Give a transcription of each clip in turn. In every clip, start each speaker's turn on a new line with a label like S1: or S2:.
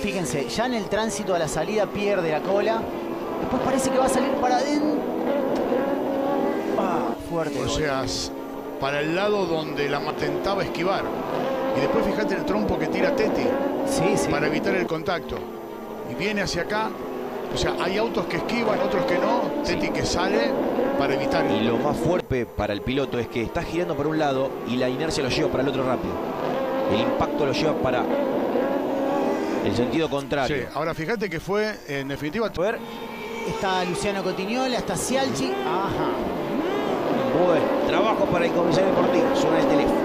S1: Fíjense, ya en el tránsito a la salida pierde la cola. Después parece que va a salir para adentro. Ah, fuerte.
S2: O sea, para el lado donde la intentaba esquivar. Y después fíjate el trompo que tira Teti.
S1: Sí, sí.
S2: Para evitar el contacto. Y viene hacia acá. O sea, hay autos que esquivan, otros que no. Teti que sale para evitar.
S3: Y lo más fuerte para el piloto es que está girando para un lado y la inercia lo lleva para el otro rápido. El impacto lo lleva para el sentido contrario.
S2: Sí, ahora fíjate que fue, en definitiva...
S1: Está Luciano Cotignola, está Cialchi. Ajá.
S3: Buen trabajo para el comisario deportivo. Suena el teléfono.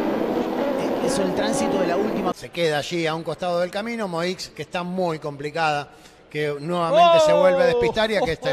S1: Eso en el tránsito de la última.
S4: Se queda allí a un costado del camino. Moix, que está muy complicada, que nuevamente se vuelve a despistar y aquí está.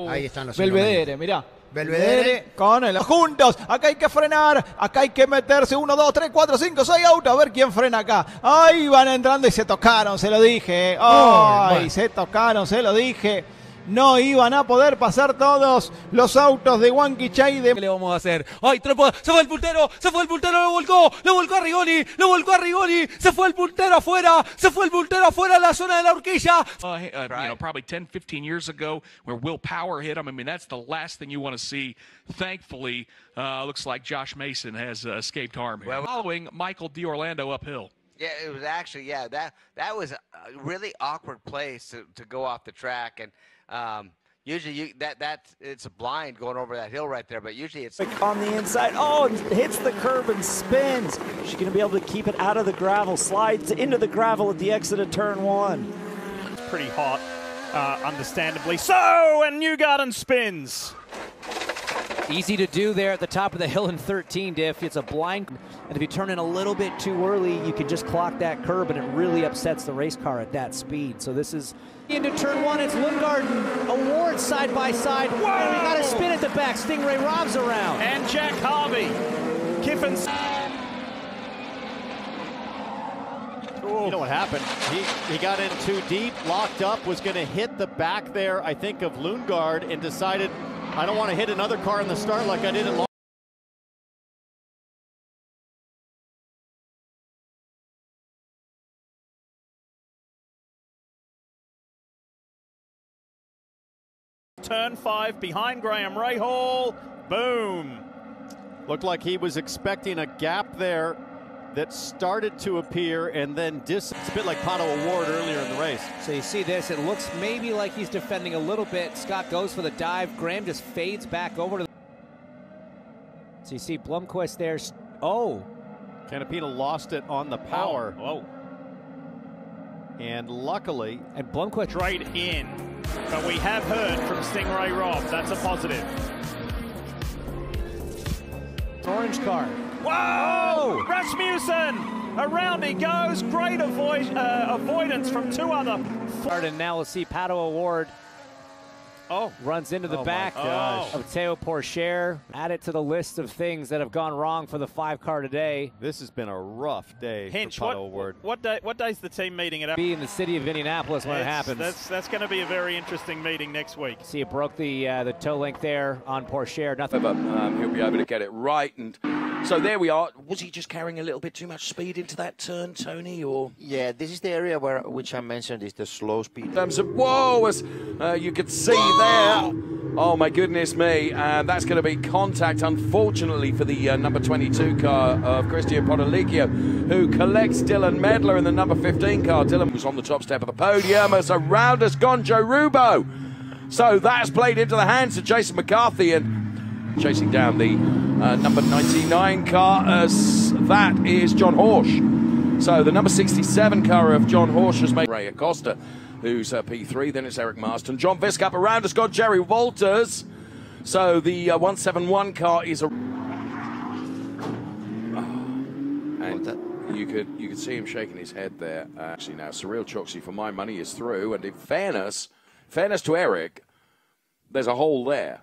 S4: Ahí están los
S5: Belvedere, mirá.
S4: Belvedere
S5: con el juntos. Acá hay que frenar. Acá hay que meterse 1, 2, 3, 4, 5, 6 autos. A ver quién frena acá. Ahí van entrando y se tocaron, se lo dije. Ay, bueno. Se tocaron, se lo dije. No iban a poder pasar todos los autos de Wankichai.
S6: ¿Qué le vamos a hacer? ¡Ay, trompo! ¡Se fue el puntero! ¡Se fue el puntero! ¡Lo volcó a Rigoni! ¡Lo volcó a Rigoni! ¡Se fue el puntero afuera! ¡Se fue el puntero afuera en la zona de la horquilla!
S7: You know, probably 10, 15 years ago, where Will Power hit him. I mean, that's the last thing you want to see. Thankfully, looks like Josh Mason has escaped harm here. Following Michael D'Orlando uphill.
S8: Yeah, it was actually, yeah, that was a really awkward place to go off the track. And usually it's a blind going over that hill right there, but usually it's
S9: on the inside. Oh, it hits the curb and spins. She's going to be able to keep it out of the gravel, slides into the gravel at the exit of turn 1.
S10: It's pretty hot, understandably so, and Newgarden spins.
S11: Easy to do there at the top of the hill in 13, Diff. It's a blind, and if you turn in a little bit too early, you can just clock that curb, and it really upsets the race car at that speed. So this is into turn 1. It's Lundgaard Award side by side. Whoa! And we got a spin at the back. Stingray Rob's around.
S10: And Jack Harvey. Kiffin's.
S12: You know what happened? He got in too deep, locked up, was going to hit the back there, I think, of Lundgaard, and decided, I don't want to hit another car in the start like I did in
S10: Turn 5 behind Graham Rahal. Boom.
S12: Looked like he was expecting a gap there that started to appear and then it's a bit like Pato Award earlier in the race.
S11: So you see this, it looks maybe like he's defending a little bit. Scott goes for the dive. Graham just fades back over to the... So you see Blomqvist there. Oh.
S12: Canapino lost it on the power.
S10: Oh.
S12: And luckily...
S11: And Blomqvist...
S10: Straight in. But we have heard from Stingray Rob. That's a positive.
S11: Orange car.
S10: Whoa! Rasmussen! Around he goes. Great avoidance from two other.
S11: And now we'll see Pato Award. Runs into the back of Théo Pourchaire. Add it to the list of things that have gone wrong for the 5-car today.
S12: This has been a rough day
S10: Hinch,
S12: for Pato Award.
S10: What day's the team meeting at?
S11: Be in the city of Indianapolis when it happens.
S10: That's going to be a very interesting meeting next week.
S11: See, it broke the toe link there on Pourchaire. Nothing.
S13: But he'll be able to get it right. And so there we are. Was he just carrying a little bit too much speed into that turn, Tony? Or
S3: Yeah, this is the area which I mentioned is the slow speed.
S13: in terms of whoa, as you could see there. Oh my goodness me! And that's going to be contact, unfortunately, for the number 22 car of Christian Podolicchio, who collects Dylan Medler in the number 15 car. Dylan was on the top step of the podium as around us gone Joe Rubo. So that's played into the hands of Jason McCarthy and chasing down the number 99 car as that is John Horsch. So the number 67 car of John Horsch has made Ray Acosta, who's P3, then it's Eric Marston. John Viscup around us got Jerry Walters. So the 171 car is a... And you could see him shaking his head there. Actually now, Cyril Choksi, for my money, is through. And in fairness to Eric, there's a hole there.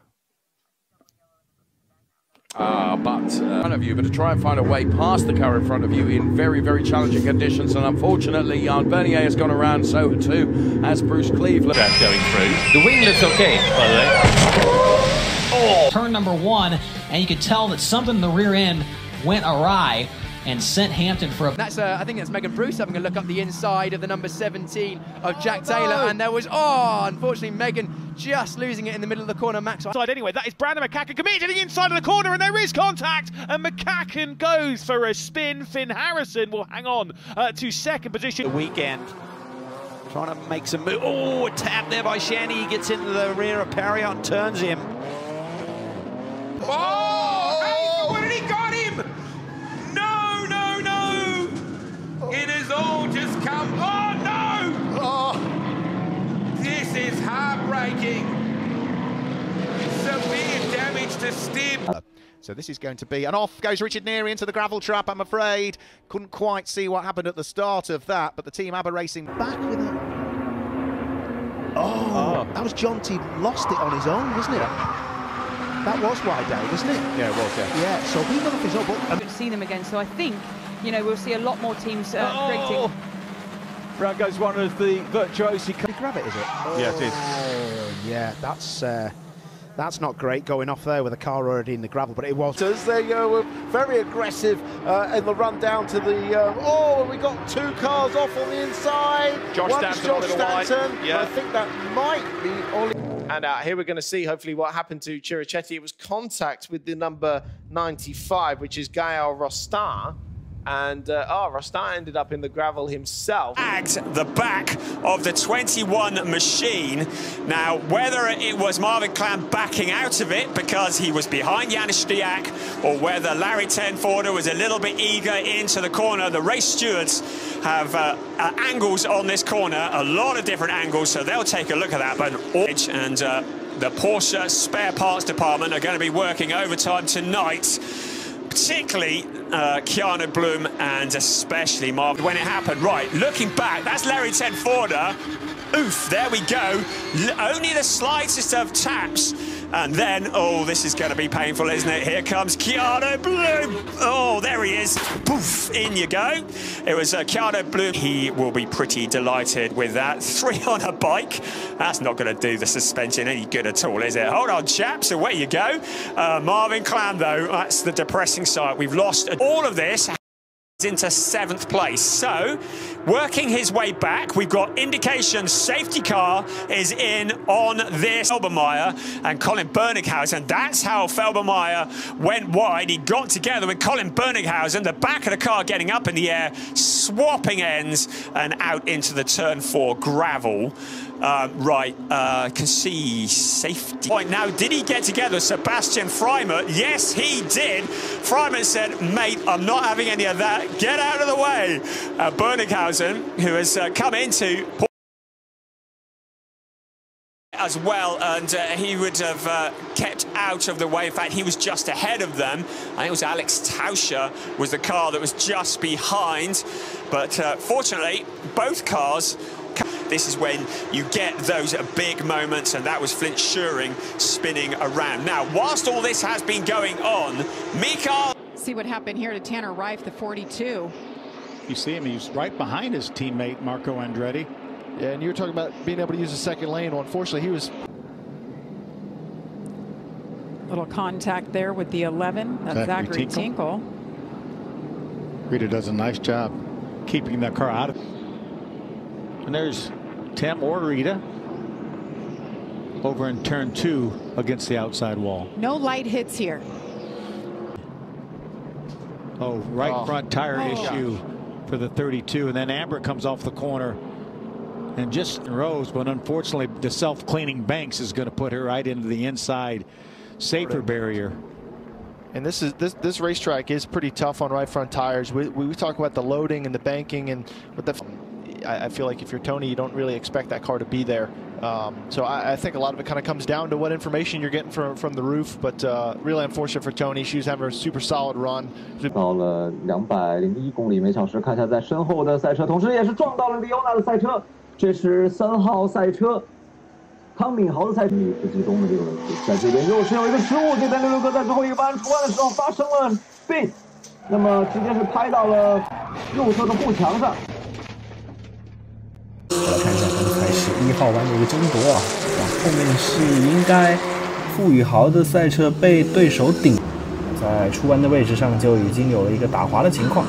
S13: But in front of you, but to try and find a way past the car in front of you in very, very challenging conditions, and unfortunately, Jan Bernier has gone around, so too has Bruce Cleveland.
S14: That's going through. The winglet's okay, by the way.
S15: Turn number 1, and you could tell that something in the rear end went awry, and sent Hampton for a...
S16: That's I think that's Megan Bruce having a look up the inside of the number 17 of Jack Taylor, and there was, unfortunately Megan just losing it in the middle of the corner. Max
S10: side anyway. That is Brandon McCacken committed to the inside of the corner, and there is contact, and McCacken goes for a spin. Finn Harrison will hang on to second position.
S5: The weekend. Trying to make some move. Oh, a tap there by Shanny. He gets into the rear of Parriott and turns him.
S17: Oh! What did he got him? No, no, no! It has all just come. Oh, no! Oh! This is heartbreaking. Severe damage to Stib.
S5: So this is going to be, and off goes Richard Neary into the gravel trap, I'm afraid. Couldn't quite see what happened at the start of that, but the Team ABBA Racing back with it. Oh, that was John T. Lost it on his own, wasn't it? That was wide out, wasn't it?
S12: Yeah, it was, yeah.
S5: Yeah, so he got off his own.
S18: We're going to see them again, so I think, you know, we'll see a lot more teams creating.
S5: Round goes one of the virtuosi. Can you grab it, is it?
S12: Yeah, it is.
S5: Oh, yeah, that's not great going off there with a car already in the gravel, but it was.
S19: They were very aggressive in the run down to the. We got two cars off on the inside.
S20: Josh Stanton.
S19: Yeah. I think that might be Ollie. And here we're going to see hopefully what happened to Chirichetti. It was contact with the number 95, which is Gael Rostar. And Rostar ended up in the gravel himself.
S21: At the back of the 21 machine. Now, whether it was Marvin Clam backing out of it because he was behind Janis Stiak, or whether Larry Tenforder was a little bit eager into the corner, the race stewards have angles on this corner, a lot of different angles, so they'll take a look at that. But and the Porsche spare parts department are going to be working overtime tonight. Particularly Keanu Bloom and especially Marvin when it happened. Right, looking back, that's Larry Tenforder. Oof, there we go. Only the slightest of taps. And then, this is going to be painful, isn't it? Here comes Keanu Bloom. Oh, there he is. Poof, in you go. It was Keanu Bloom. He will be pretty delighted with that. 3 on a bike. That's not going to do the suspension any good at all, is it? Hold on, chaps. Away you go. Marvin Clam, though, that's the depressing side. We've lost all of this. Into 7th place. So, working his way back, we've got indication safety car is in on this Felbermeyer and Colin Berninghausen. That's how Felbermeyer went wide. He got together with Colin Berninghausen, the back of the car getting up in the air, swapping ends and out into the turn 4 gravel. Can see safety point. Now, did he get together with Sebastian Freimuth? Yes, he did. Freimuth said, mate, I'm not having any of that. Get out of the way. Berninghausen, who has come into as well, and he would have kept out of the way. In fact, he was just ahead of them. I think it was Alex Tauscher was the car that was just behind. But fortunately, both cars. This is when you get those big moments, and that was Flint Schuring spinning around. Now, whilst all this has been going on, Mikael...
S22: See what happened here to Tanner Reif, the 42.
S23: You see him, he's right behind his teammate, Marco Andretti.
S24: Yeah, and you were talking about being able to use the second lane. Well, unfortunately, he was...
S22: Little contact there with the 11. That's Zachary Tinkle.
S23: Rita does a nice job keeping that car out of it. And there's Tim or Rita over in turn 2 against the outside wall.
S22: No light hits here.
S23: Front tire issue for the 32, and then Amber comes off the corner and just rose, but unfortunately the self-cleaning Banks is going to put her right into the inside safer barrier.
S24: And this racetrack is pretty tough on right front tires. We talk about the loading and the banking, and with the I feel like if you're Tony, you don't really expect that car to be there. So I think a lot of it kind of comes down to what information you're getting from the roof. But really unfortunate for Tony. She was having a super solid run.
S25: 到了201公里每小时，看一下在身后的赛车，同时也是撞到了李欧娜的赛车。这是3号赛车，康敏豪的赛车。不集中的这个问题，在这边又是有一个失误。这边6哥在最后一个弯出弯的时候发生了 spin， 那么直接是拍到了右侧的护墙上。
S26: 来看一下刚才是1号弯的一个争夺啊，后面是应该傅宇豪的赛车被对手顶，在出弯的位置上就已经有了一个打滑的情况，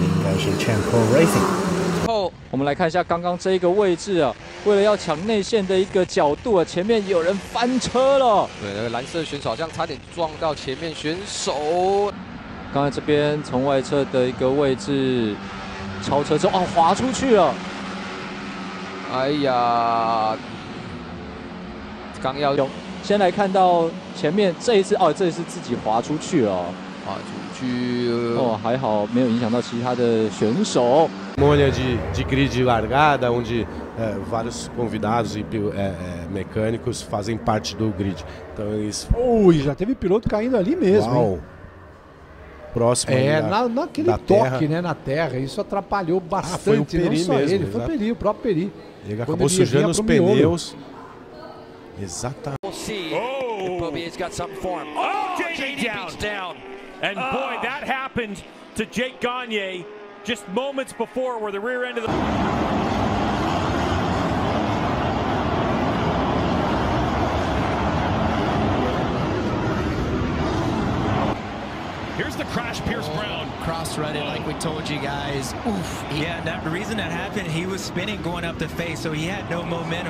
S26: 应该是 Champo Racing。
S1: 后我们来看一下刚刚这一个位置啊，为了要抢内线的一个角度啊，前面有人翻车了。
S2: 对，那个蓝色选手好像差点撞到前面选手。
S1: 刚才这边从外侧的一个位置超车之后，哦，滑出去了。
S2: 哎呀，刚要用。
S1: 先来看到前面这一次，哦，这一次自己滑出去了。
S2: 滑出去。
S1: 哦，还好没有影响到其他的选手。
S4: Cerimônia de grid largada, onde vários convidados e mecânicos fazem parte do grid. Então eles.
S6: Ui, já teve piloto caindo ali mesmo.
S4: Uau.
S6: Hein?
S4: Próximo.
S6: Naquele toque, né, na terra. Isso atrapalhou bastante.
S4: Foi o Peri
S6: não só
S4: mesmo,
S6: ele, foi o Peri, o próprio Peri.
S4: Ele acabou sujando os pneus. Exatamente.
S7: We'll see if Bobier's got something for him. Oh, JD beats down.
S15: And boy, that happened to Jake Gagne just moments before where the rear end of the...
S27: Here's the crash, Pierce Brown.
S28: Cross-threaded like we told you guys. Oof.
S29: Yeah, the reason that happened, he was spinning going up the face, so he had no momentum.